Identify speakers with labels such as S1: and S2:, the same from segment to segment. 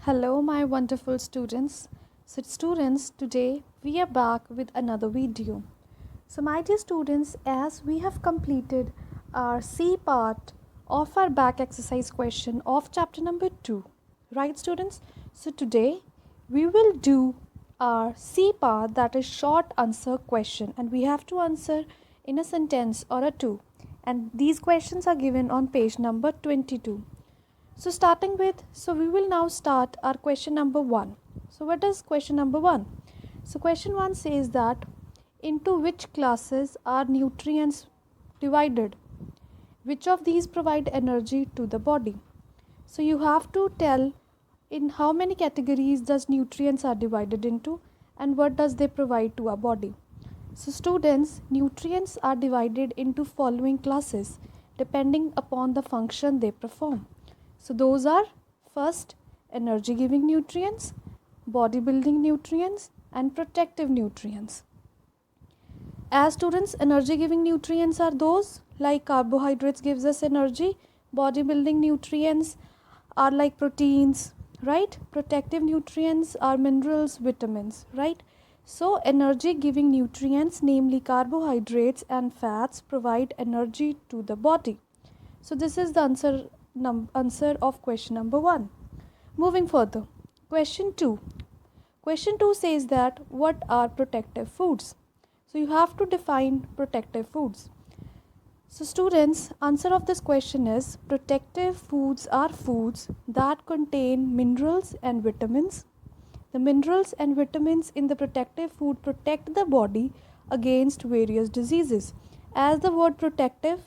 S1: Hello my wonderful students. So students, today we are back with another video. So my dear students, as we have completed our C part of our back exercise question of chapter number 2, right students? So today we will do our C part, that is short answer question, and we have to answer in a sentence or a two, and these questions are given on page number 22. So starting with, so we will now start our question number 1. So what is question number 1? So question 1 says that into which classes are nutrients divided? Which of these provide energy to the body? So you have to tell in how many categories does nutrients are divided into and what does they provide to our body. So students, nutrients are divided into following classes depending upon the function they perform. So those are first energy giving nutrients, body building nutrients and protective nutrients. As students, energy giving nutrients are those like carbohydrates gives us energy, body building nutrients are like proteins, right? Protective nutrients are minerals, vitamins, right? So energy giving nutrients, namely carbohydrates and fats, provide energy to the body. So this is the answer of question number 1. Moving further, question 2. Question 2 says that what are protective foods? So you have to define protective foods. So students, answer of this question is protective foods are foods that contain minerals and vitamins. The minerals and vitamins in the protective food protect the body against various diseases. As the word protective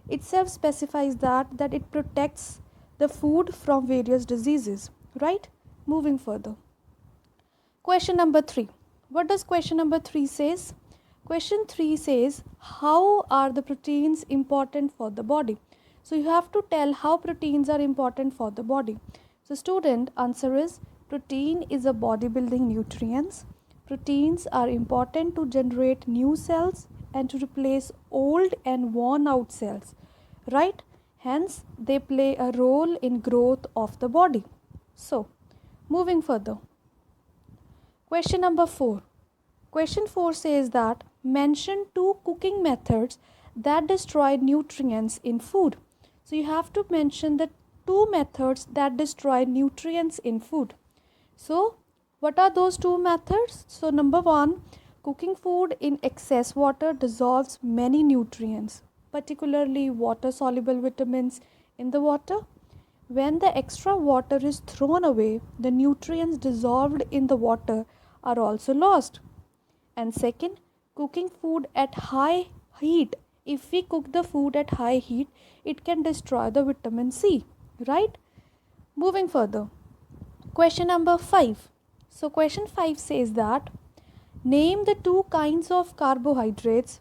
S1: itself specifies that it protects the food from various diseases, right? Moving further. Question number 3. What does question number 3 says? Question 3 says, how are the proteins important for the body? So you have to tell how proteins are important for the body. So student, answer is protein is a body building nutrients. Proteins are important to generate new cells and to replace old and worn out cells, right? Hence they play a role in growth of the body. So moving further, question number 4. Question 4 says that mention 2 cooking methods that destroy nutrients in food. So you have to mention the 2 methods that destroy nutrients in food. So what are those 2 methods? So number 1, cooking food in excess water dissolves many nutrients, particularly water soluble vitamins in the water. When the extra water is thrown away, the nutrients dissolved in the water are also lost. And second, cooking food at high heat. If we cook the food at high heat, it can destroy the vitamin C, right? Moving further, question number 5. So question 5 says that name the 2 kinds of carbohydrates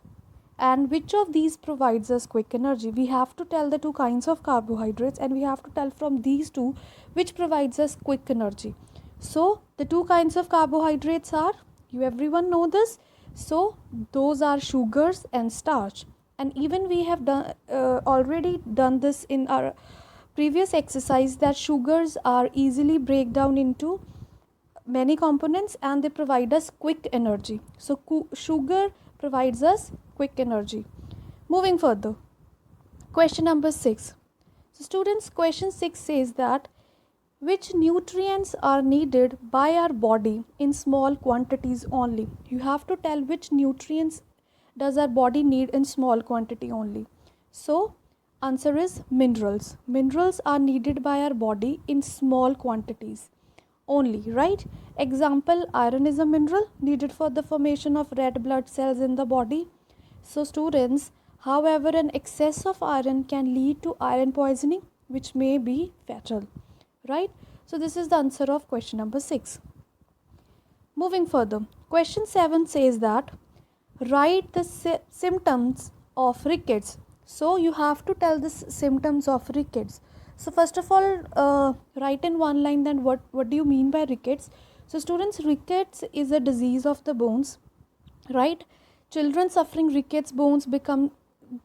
S1: and which of these provides us quick energy. We have to tell the 2 kinds of carbohydrates and we have to tell from these 2 which provides us quick energy. So the 2 kinds of carbohydrates are, you everyone know this, so those are sugars and starch, and even we have already done this in our previous exercise, that sugars are easily break down into many components and they provide us quick energy. So sugar provides us quick energy. Moving further, question number 6. So students, question 6 says that which nutrients are needed by our body in small quantities only. You have to tell which nutrients does our body need in small quantity only. So answer is minerals. Minerals are needed by our body in small quantities only, right? Example, iron is a mineral needed for the formation of red blood cells in the body. So students, however, an excess of iron can lead to iron poisoning, which may be fatal, right? So this is the answer of question number 6. Moving further, question 7 says that write the symptoms of rickets. So you have to tell the symptoms of rickets. So first of all, write in one line then what do you mean by rickets. So students, rickets is a disease of the bones, right? Children suffering rickets bones become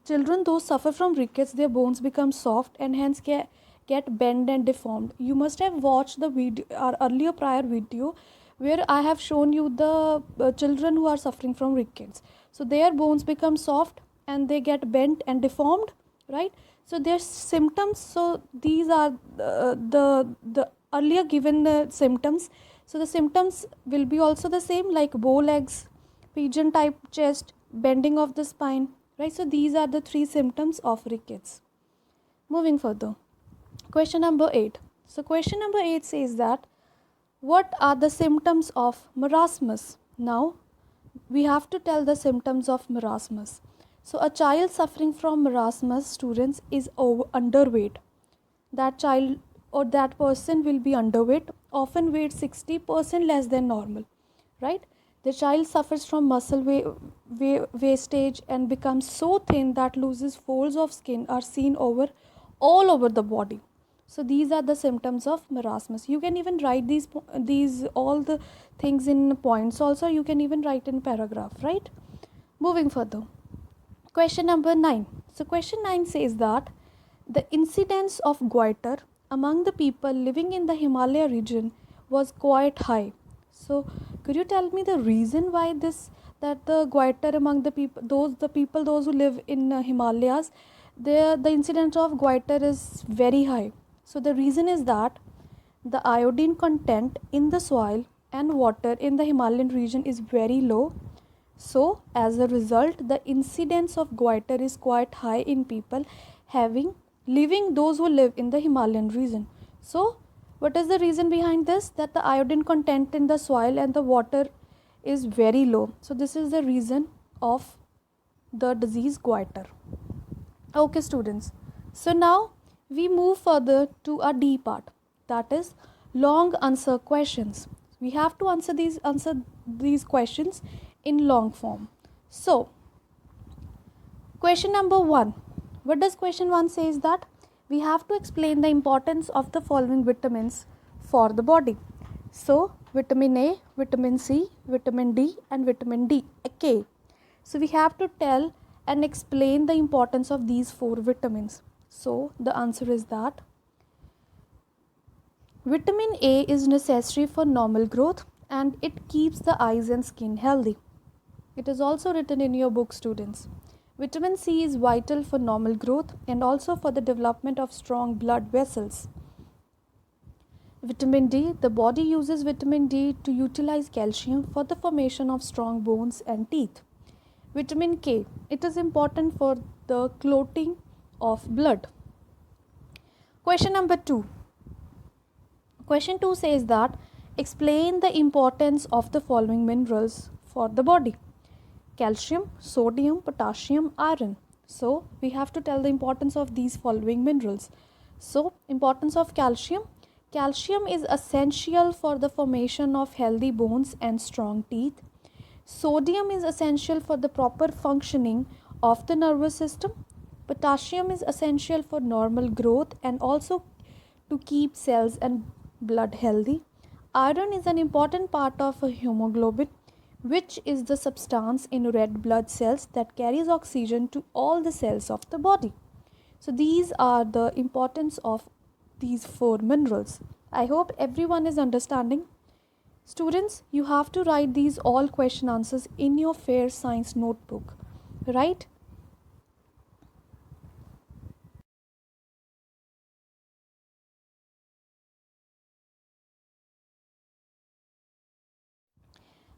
S1: children those suffer from rickets, their bones become soft and hence get bent and deformed. You must have watched the video, our earlier prior video, where I have shown you the children who are suffering from rickets. So their bones become soft and they get bent and deformed, right? So their symptoms, so these are the earlier given symptoms. So the symptoms will be also the same, like bow legs, pigeon type chest, bending of the spine, right? So these are the three symptoms of rickets. Moving further, question number 8. So question number 8 says that what are the symptoms of marasmus? Now we have to tell the symptoms of marasmus. So a child suffering from marasmus, students, is underweight. That child or that person will be underweight, often weight 60% less than normal, right? The child suffers from muscle wastage and becomes so thin that loses folds of skin are seen all over the body. So these are the symptoms of marasmus. You can even write these all the things in points also. You can even write in paragraph, right? Moving further, question number 9. So question 9 says that the incidence of goitre among the people living in the Himalaya region was quite high. So could you tell me the reason why that the goitre among the people, those who live in Himalayas, the incidence of goitre is very high. So the reason is that the iodine content in the soil and water in the Himalayan region is very low. So as a result, the incidence of goitre is quite high in people those who live in the Himalayan region. So what is the reason behind this? That the iodine content in the soil and the water is very low. So this is the reason of the disease goitre. Okay students, so now we move further to a D part, that is long answer questions. We have to answer these questions in long form. So question number 1, what does question 1 says? That we have to explain the importance of the following vitamins for the body. So vitamin A, vitamin C, vitamin D and vitamin K. So we have to tell and explain the importance of these 4 vitamins. So the answer is that vitamin A is necessary for normal growth and it keeps the eyes and skin healthy. It is also written in your book, students. Vitamin C is vital for normal growth and also for the development of strong blood vessels. Vitamin D, the body uses vitamin D to utilize calcium for the formation of strong bones and teeth. Vitamin K, it is important for the clotting of blood. Question number 2. Question 2 says that explain the importance of the following minerals for the body. Calcium, sodium, potassium, iron. So we have to tell the importance of these following minerals. So importance of calcium. Calcium is essential for the formation of healthy bones and strong teeth. Sodium is essential for the proper functioning of the nervous system. Potassium is essential for normal growth and also to keep cells and blood healthy. Iron is an important part of a hemoglobin, which is the substance in red blood cells that carries oxygen to all the cells of the body. So these are the importance of these 4 minerals. I hope everyone is understanding. Students, you have to write these all question answers in your fair science notebook, right?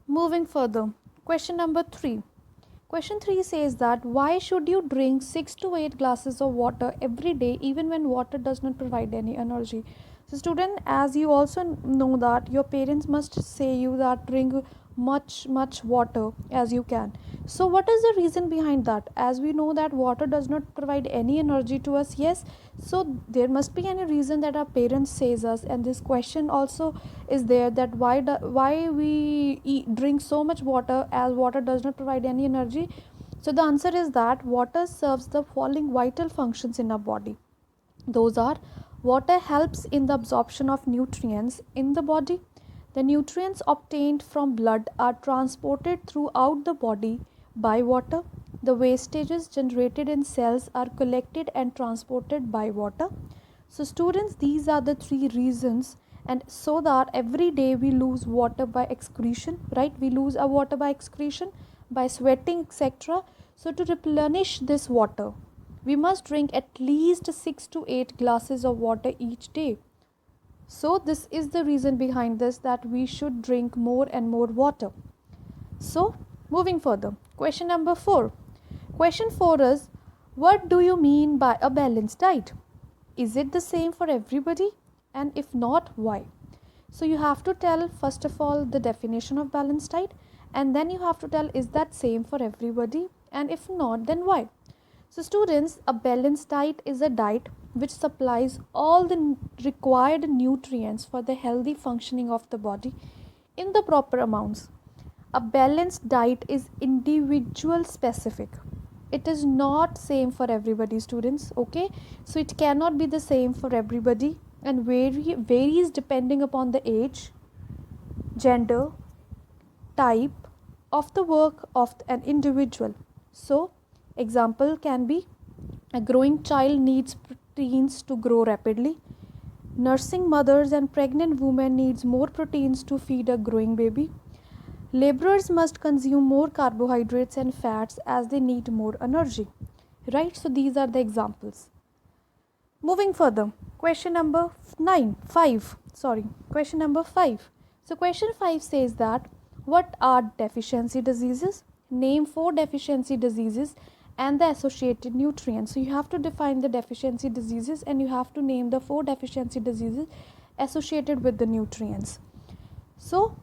S1: Moving further, question number 3. Question 3 says that why should you drink 6 to 8 glasses of water every day even when water does not provide any energy? So student, as you also know that your parents must say you that drink much water as you can. So what is the reason behind that? As we know that water does not provide any energy to us, yes, so there must be any reason that our parents says us, and this question also is there that why we drink so much water as water does not provide any energy. So the answer is that water serves the following vital functions in our body. Those are: water helps in the absorption of nutrients in the body. The nutrients obtained from blood are transported throughout the body by water. The wastages generated in cells are collected and transported by water. So students, these are the three reasons, and so that every day we lose water by excretion, right? We lose our water by excretion, by sweating, etc. So to replenish this water, we must drink at least 6 to 8 glasses of water each day. So this is the reason behind this, that we should drink more and more water. So moving further, question number 4. Question 4 is, what do you mean by a balanced diet? Is it the same for everybody? And if not, why? So you have to tell first of all the definition of balanced diet, and then you have to tell, is that same for everybody? And if not, then why? So students, a balanced diet is a diet which supplies all the required nutrients for the healthy functioning of the body in the proper amounts. A balanced diet is individual specific. It is not same for everybody, students, okay? So it cannot be the same for everybody, and varies depending upon the age, gender, type of the work of an individual. So example can be, a growing child needs proteins to grow rapidly. Nursing mothers and pregnant women needs more proteins to feed a growing baby. Laborers must consume more carbohydrates and fats as they need more energy, right? So these are the examples. Moving further, question number 5. So question 5 says that, what are deficiency diseases? Name 4 deficiency diseases and the associated nutrients. So you have to define the deficiency diseases, and you have to name the 4 deficiency diseases associated with the nutrients. So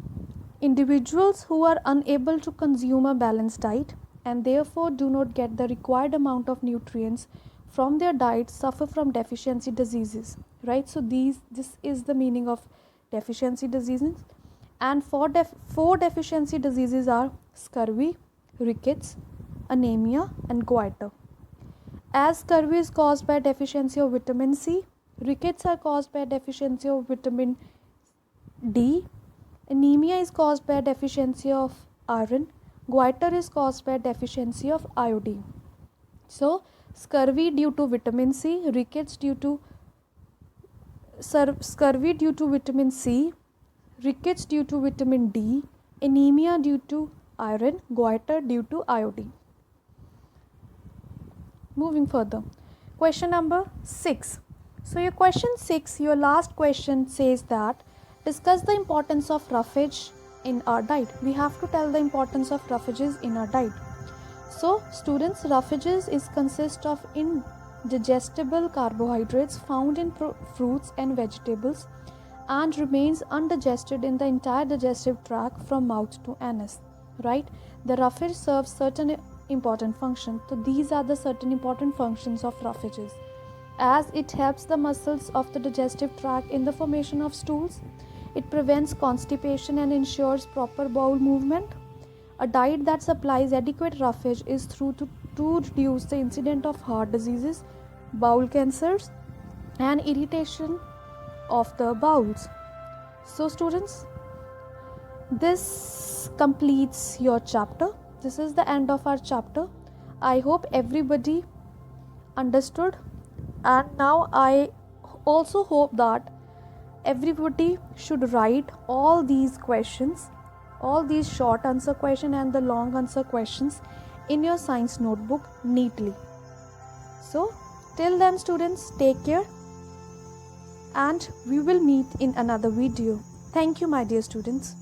S1: individuals who are unable to consume a balanced diet and therefore do not get the required amount of nutrients from their diet suffer from deficiency diseases, right? So this is the meaning of deficiency diseases. And 4 deficiency diseases are scurvy, rickets, anemia, and goitre. As scurvy is caused by deficiency of vitamin C, rickets are caused by deficiency of vitamin D, anemia is caused by deficiency of iron, goitre is caused by deficiency of iodine. So scurvy due to vitamin C, rickets due to vitamin C, rickets due to vitamin D, anemia due to iron, goitre due to iodine. Moving further, question number 6. So your question 6, your last question says that, discuss the importance of roughage in our diet. We have to tell the importance of roughages in our diet. So students, roughages consist of indigestible carbohydrates found in fruits and vegetables and remains undigested in the entire digestive tract from mouth to anus, right? The roughage serves certain important functions. So these are the certain important functions of roughages. As it helps the muscles of the digestive tract in the formation of stools, it prevents constipation and ensures proper bowel movement. A diet that supplies adequate roughage is to reduce the incidence of heart diseases, bowel cancers, and irritation of the bowels. So students, this completes your chapter. This is the end of our chapter. I hope everybody understood, and now I also hope that everybody should write all these questions, all these short answer questions and the long answer questions in your science notebook neatly. So till then students, take care, and we will meet in another video. Thank you my dear students.